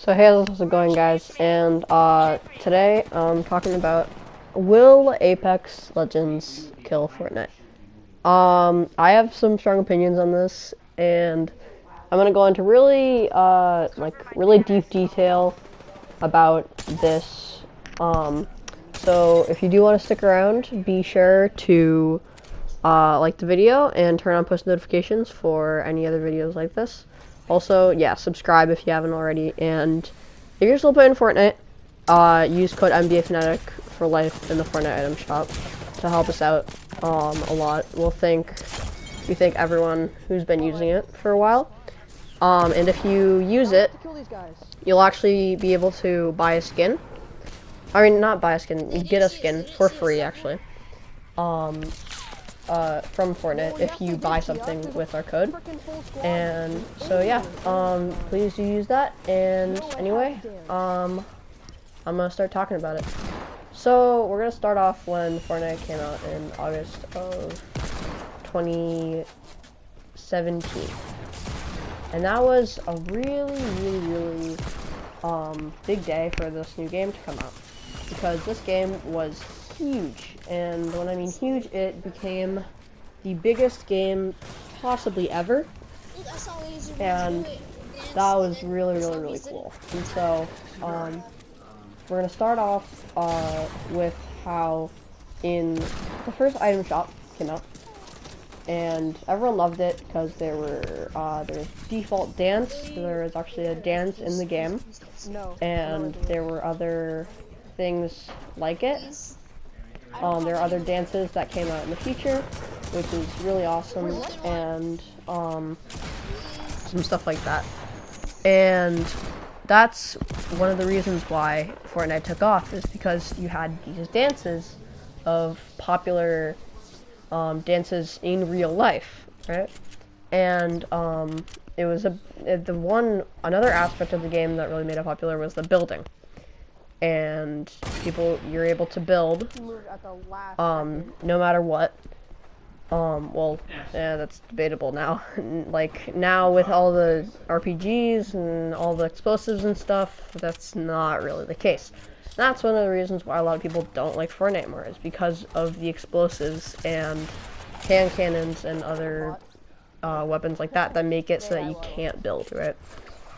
So hey, how's it going, guys? And today I'm talking about, will Apex Legends kill Fortnite? I have some strong opinions on this, and I'm gonna go into really deep detail about this. So if you do want to stick around, be sure to like the video and turn on post notifications for any other videos like this. Also, yeah, subscribe if you haven't already. And if you're still playing Fortnite, use code MBAFanatic for life in the Fortnite item shop to help us out a lot. We thank everyone who's been using it for a while. And if you use it, you'll actually be able to buy a skin. I mean, not buy a skin, you get a skin for free, actually. From Fortnite if you buy something with our code. And so yeah, please do use that. And anyway, I'm gonna start talking about it. So we're gonna start off when Fortnite came out in August of 2017. And that was a really big day for this new game to come out, because this game was huge. And when I mean huge, it became the biggest game possibly ever, and that was really cool. And so we're gonna start off with how in the first item shop came out, and everyone loved it because there was default dance. There was actually a dance in the game, and there were other things like it. There are other dances that came out in the future, which is really awesome, and some stuff like that. And that's one of the reasons why Fortnite took off, is because you had these dances of popular dances in real life, right? And it was another aspect of the game that really made it popular was the building. And you're able to build no matter what. Yeah, that's debatable now. Like, now with all the RPGs and all the explosives and stuff, that's not really the case. That's one of the reasons why a lot of people don't like Fortnite more, is because of the explosives and hand cannons and other weapons like that make it so that you can't build, right?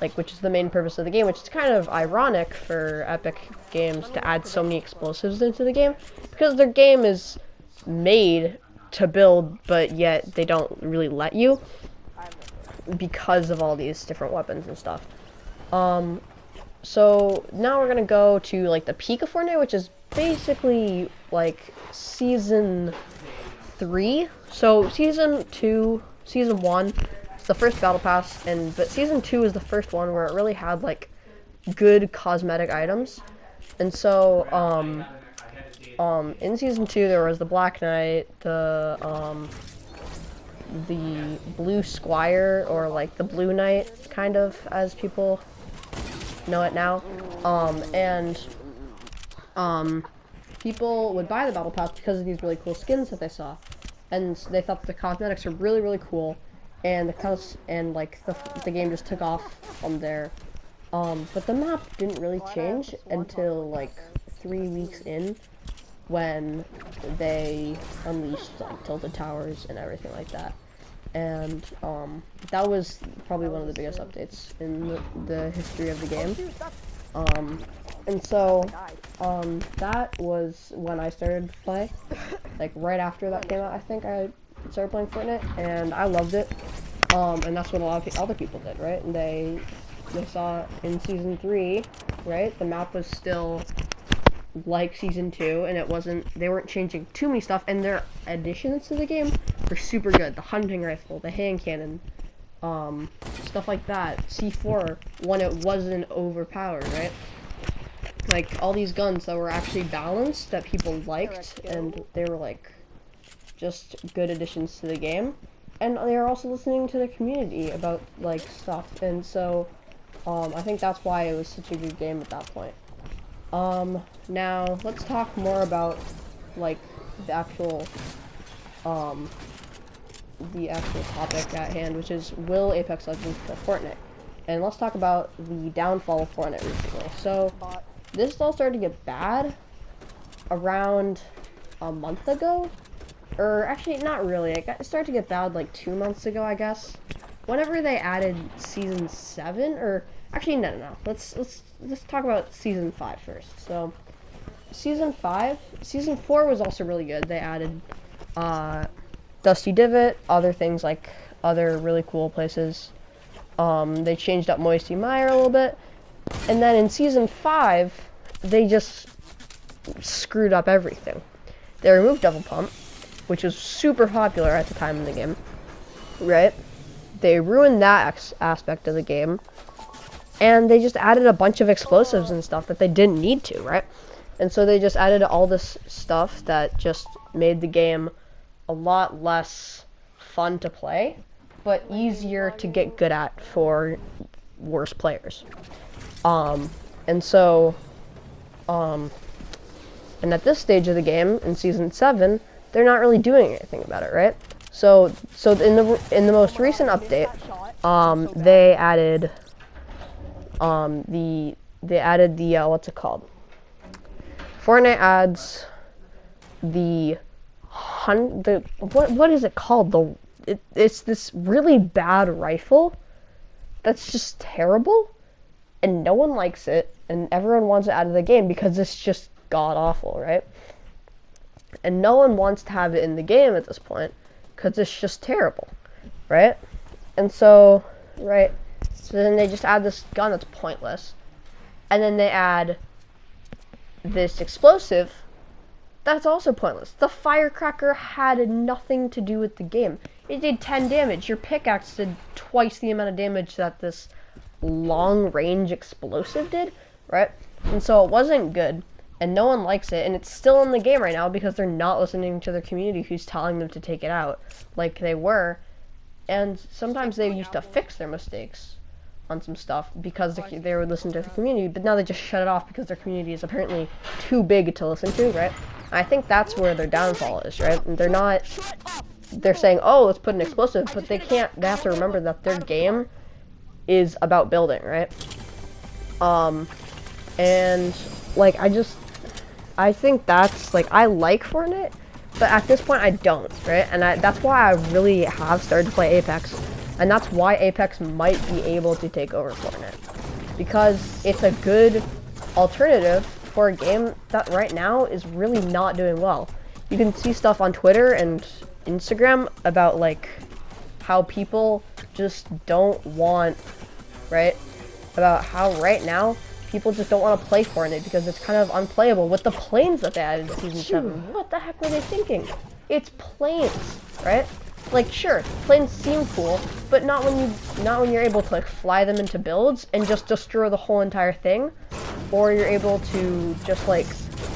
Like, which is the main purpose of the game, which is kind of ironic for Epic Games to add so many explosives into the game, because their game is made to build, but yet they don't really let you because of all these different weapons and stuff. So now we're gonna go to like the peak of Fortnite, which is basically like season 3. So season 1 the first battle pass, but season 2 is the first one where it really had like good cosmetic items. And so in season 2 there was the Black Knight, the Blue Squire, or like the Blue Knight, kind of, as people know it now. People would buy the battle pass because of these really cool skins that they saw, and they thought the cosmetics were really cool. And the game just took off from there. But the map didn't really change until like 3 weeks in, when they unleashed like tilted towers and everything like that. And that was probably one of the biggest updates in the history of the game. And so that was when I started to play. Like right after that came out, I think I started playing Fortnite, and I loved it. And that's what a lot of other people did, right? And they saw in season 3, right? The map was still like season 2, and they weren't changing too many stuff, and their additions to the game were super good. The hunting rifle, the hand cannon, stuff like that. C4, when it wasn't overpowered, right? Like, all these guns that were actually balanced, that people liked, and they were like just good additions to the game. And they are also listening to the community about like stuff, and so I think that's why it was such a good game at that point. Now let's talk more about like the actual topic at hand, which is, will Apex Legends kill Fortnite? and let's talk about the downfall of Fortnite recently. So, this all started to get bad around a month ago. Or actually, not really. It started to get bad like 2 months ago, I guess. Whenever they added season 7, or actually, no. Let's talk about season 5 first. So, season 4 was also really good. They added Dusty Divot, other things like other really cool places. They changed up Moisty Mire a little bit, and then in season 5, they just screwed up everything. They removed Double Pump, which was super popular at the time in the game, right? They ruined that aspect of the game, and they just added a bunch of explosives and stuff that they didn't need to, right? And so they just added all this stuff that just made the game a lot less fun to play, but easier to get good at for worse players. And at this stage of the game, in season 7, they're not really doing anything about it, right? So in the most recent update, they added the what's it called? Fortnite adds what is it called? It's this really bad rifle that's just terrible, and no one likes it, and everyone wants it out of the game because it's just god awful, right? And no one wants to have it in the game at this point because it's just terrible, right? And so, right, so then they just add this gun that's pointless, and then they add this explosive that's also pointless. The firecracker had nothing to do with the game. It did 10 damage. Your pickaxe did twice the amount of damage that this long-range explosive did, right? And so it wasn't good, and no one likes it, and it's still in the game right now because they're not listening to their community who's telling them to take it out like they were. And sometimes they used to fix their mistakes on some stuff because they would listen to the community, but now they just shut it off because their community is apparently too big to listen to, right? I think that's where their downfall is, right? And they're saying, oh, let's put an explosive, but they have to remember that their game is about building, right? And, like, I think that's, like, I like Fortnite, but at this point I don't, right? And that's why I really have started to play Apex, and that's why Apex might be able to take over Fortnite, because it's a good alternative for a game that right now is really not doing well. You can see stuff on Twitter and Instagram about, like, how people just don't want, right? About how right now people just don't want to play Fortnite because it's kind of unplayable with the planes that they added in Season 7. What the heck were they thinking? It's planes, right? Like, sure, planes seem cool, but not when you're able to, like, fly them into builds and just destroy the whole entire thing, or you're able to just, like,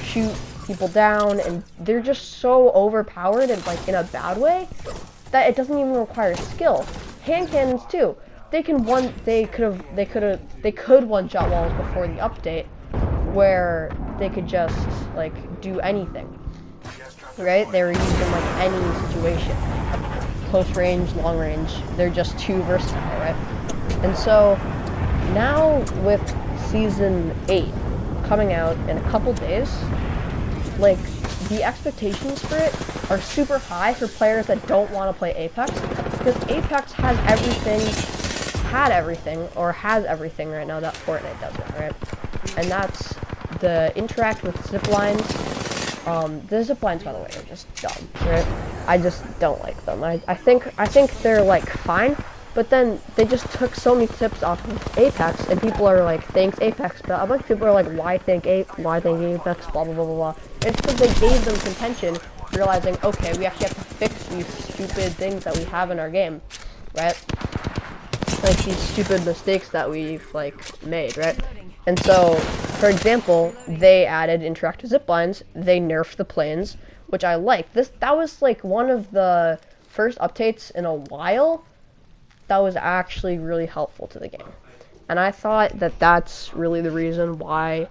shoot people down, and they're just so overpowered and, like, in a bad way that it doesn't even require skill. Hand cannons too. They could one-shot walls before the update, where they could just, like, do anything, right? They were used in, like, any situation. Close range, long range, they're just too versatile, right? And so, now with Season 8 coming out in a couple days, like, the expectations for it are super high for players that don't want to play Apex, because Apex has everything right now that Fortnite doesn't, right? And that's the interact with zip lines. The zip lines, by the way, are just dumb, right? I just don't like them. I think they're, like, fine, but then they just took so many tips off of Apex, and people are like, thanks Apex, but a bunch of people are like, why thank Apex, blah, blah, blah, blah, blah. It's because they gave them contention, realizing, okay, we actually have to fix these stupid things that we have in our game, right? Like, these stupid mistakes that we've, like, made, right? And so, for example, they added interactive zip lines, they nerfed the planes, which I like. That was, like, one of the first updates in a while that was actually really helpful to the game. And I thought that that's really the reason why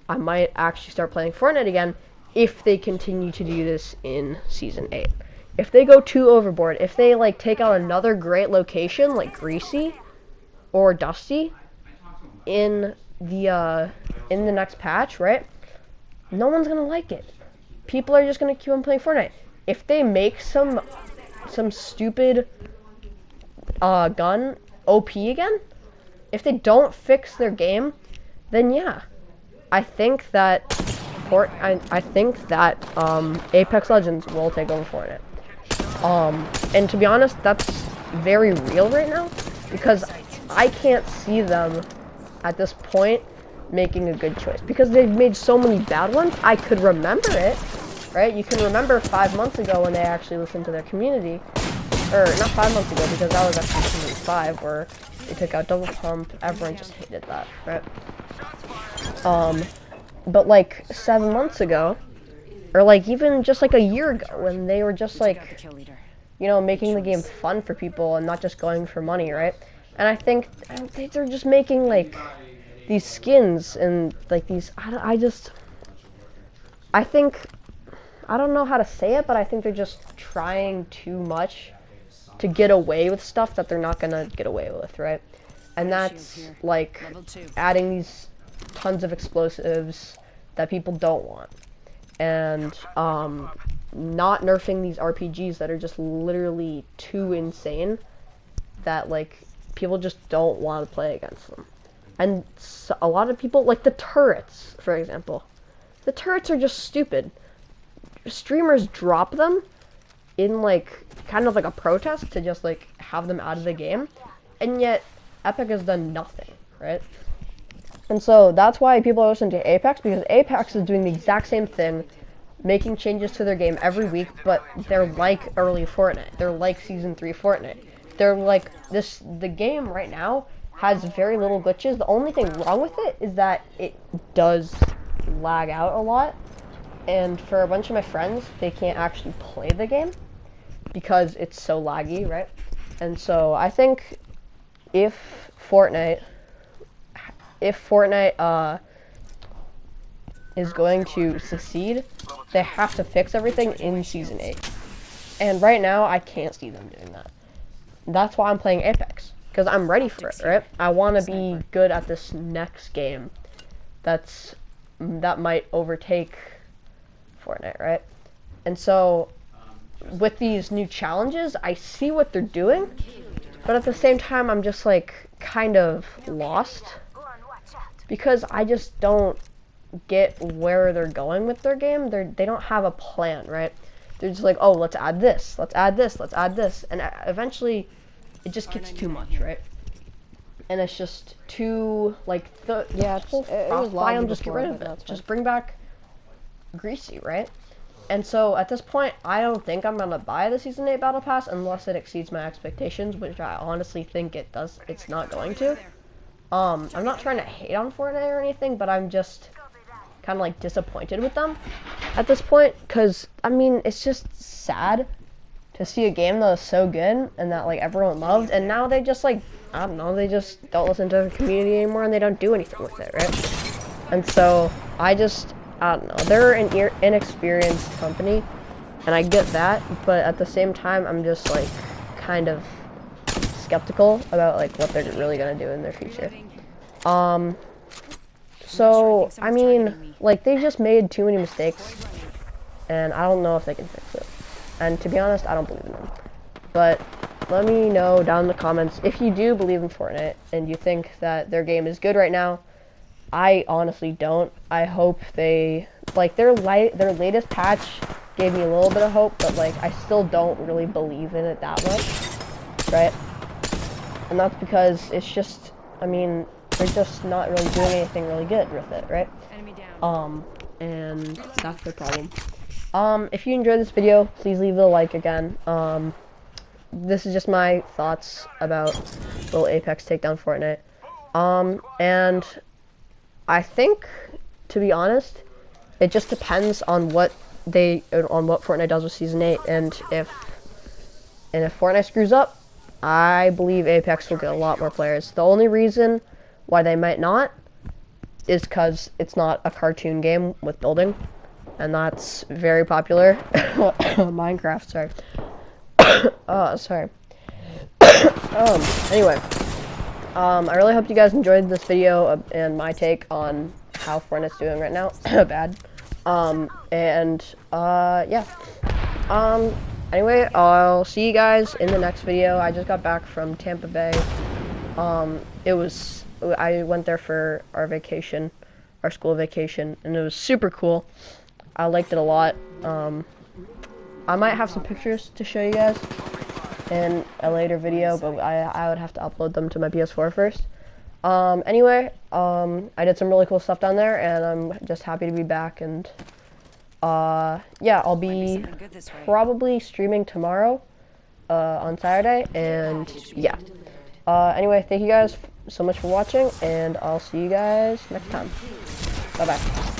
I might actually start playing Fortnite again if they continue to do this in Season 8. If they go too overboard, if they, like, take out another great location, like Greasy, or Dusty in the next patch, right? No one's gonna like it. People are just gonna keep on playing Fortnite. If they make some stupid gun OP again, if they don't fix their game, then yeah, I think that Apex Legends will take over Fortnite. And to be honest, that's very real right now, because I can't see them at this point making a good choice, because they've made so many bad ones. I could remember it, right? You can remember 5 months ago when they actually listened to their community, or not 5 months ago, because that was actually season 5, where they took out double pump. Everyone just hated that, right? But like 7 months ago, or like even just like a year ago, when they were just like, you know, making the game fun for people and not just going for money, right? And I think they're just making like these skins and like these, I don't know how to say it, but I think they're just trying too much to get away with stuff that they're not gonna get away with, right? And that's like adding these tons of explosives that people don't want, and not nerfing these RPGs that are just literally too insane that like people just don't want to play against them. And so a lot of people, like the turrets, for example, the turrets are just stupid. Streamers drop them in like kind of like a protest to just like have them out of the game, and yet Epic has done nothing, right? And so that's why people are listening to Apex, because Apex is doing the exact same thing, making changes to their game every week, but they're like early Fortnite. They're like Season 3 Fortnite. They're like this, the game right now has very little glitches. The only thing wrong with it is that it does lag out a lot. And for a bunch of my friends, they can't actually play the game because it's so laggy, right? And so I think if Fortnite is going to succeed, they have to fix everything in Season 8. And right now, I can't see them doing that. That's why I'm playing Apex, because I'm ready for it, right? I want to be good at this next game that might overtake Fortnite, right? And so with these new challenges, I see what they're doing, but at the same time, I'm just like kind of lost, because I just don't get where they're going with their game. They don't have a plan, right? They're just like, oh, let's add this, let's add this, let's add this, and eventually it just gets too much, right? And it's just too like it was wild. Just get rid of it. Just bring back Greasy, right? And so at this point, I don't think I'm gonna buy the Season 8 Battle Pass unless it exceeds my expectations, which I honestly think it does. It's not going to. I'm not trying to hate on Fortnite or anything, but I'm just kind of like disappointed with them at this point, because I mean, it's just sad to see a game that was so good and that like everyone loved, and now they just like, I don't know, they just don't listen to the community anymore and they don't do anything with it, right? And so I don't know, they're an inexperienced company, and I get that, but at the same time, I'm just like kind of skeptical about like what they're really gonna do in their future. So I mean, like, they just made too many mistakes, and I don't know if they can fix it. And to be honest, I don't believe in them. But let me know down in the comments if you do believe in Fortnite and you think that their game is good right now. I honestly don't. I hope they, like, their latest patch gave me a little bit of hope, but like I still don't really believe in it that much, right? And that's because it's just, I mean, they're just not really doing anything really good with it, right? And that's the problem. If you enjoyed this video, please leave a like again. This is just my thoughts about little Apex takedown Fortnite. And I think, to be honest, it just depends on what Fortnite does with Season 8, and if Fortnite screws up, I believe Apex will get a lot more players. The only reason why they might not is because it's not a cartoon game with building, and that's very popular. Minecraft, sorry. Sorry. Anyway, I really hope you guys enjoyed this video and my take on how Fortnite's doing right now. Bad. Yeah. Anyway, I'll see you guys in the next video. I just got back from Tampa Bay. I went there for our vacation, our school vacation, and it was super cool. I liked it a lot. I might have some pictures to show you guys in a later video, but I would have to upload them to my PS4 first. Anyway, I did some really cool stuff down there, and I'm just happy to be back, and yeah, I'll be probably streaming tomorrow, on Saturday, and yeah. Anyway, thank you guys so much for watching, and I'll see you guys next time. Bye-bye.